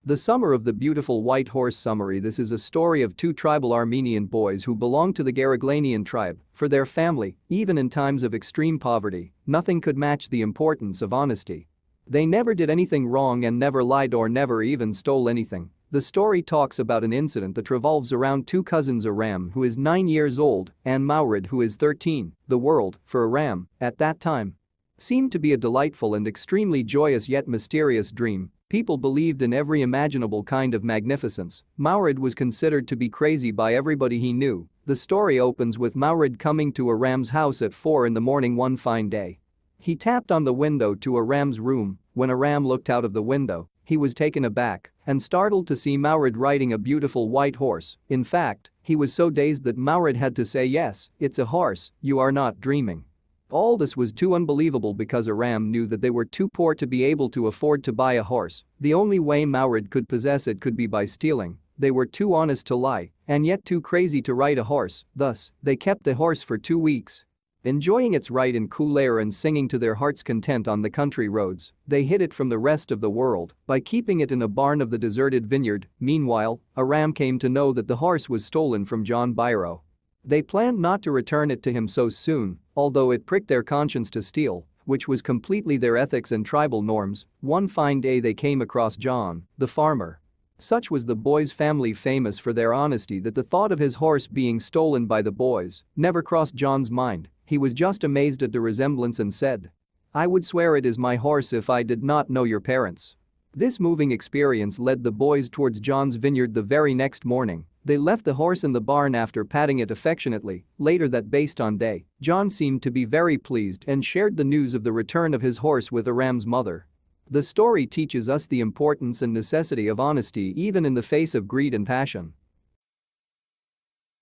The Summer of the Beautiful White Horse Summary. This is a story of two tribal Armenian boys who belong to the Garaglanian tribe. For their family, even in times of extreme poverty, nothing could match the importance of honesty. They never did anything wrong and never lied or never even stole anything. The story talks about an incident that revolves around two cousins, Aram, who is 9 years old, and Mawrid, who is 13. The world, for Aram, at that time, seemed to be a delightful and extremely joyous yet mysterious dream. People believed in every imaginable kind of magnificence. Mawrid was considered to be crazy by everybody he knew. The story opens with Mawrid coming to Aram's house at 4 in the morning one fine day. He tapped on the window to Aram's room. When Aram looked out of the window, he was taken aback and startled to see Mawrid riding a beautiful white horse. In fact, he was so dazed that Mawrid had to say, "Yes, it's a horse, you are not dreaming." All this was too unbelievable because Aram knew that they were too poor to be able to afford to buy a horse. The only way Mawrid could possess it could be by stealing. They were too honest to lie and yet too crazy to ride a horse. Thus, they kept the horse for 2 weeks, enjoying its ride in cool air and singing to their heart's content on the country roads. They hid it from the rest of the world by keeping it in a barn of the deserted vineyard. Meanwhile, Aram came to know that the horse was stolen from John Biro. They planned not to return it to him so soon, although it pricked their conscience to steal, which was completely their ethics and tribal norms. One fine day they came across John, the farmer. Such was the boys' family, famous for their honesty, that the thought of his horse being stolen by the boys never crossed John's mind. He was just amazed at the resemblance and said, "I would swear it is my horse if I did not know your parents." This moving experience led the boys towards John's vineyard the very next morning. They left the horse in the barn after patting it affectionately. Later that based on day, John seemed to be very pleased and shared the news of the return of his horse with Aram's mother. The story teaches us the importance and necessity of honesty even in the face of greed and passion.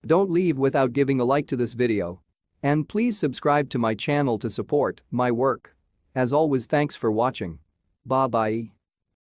Don't leave without giving a like to this video. And please subscribe to my channel to support my work. As always, thanks for watching. Bye bye.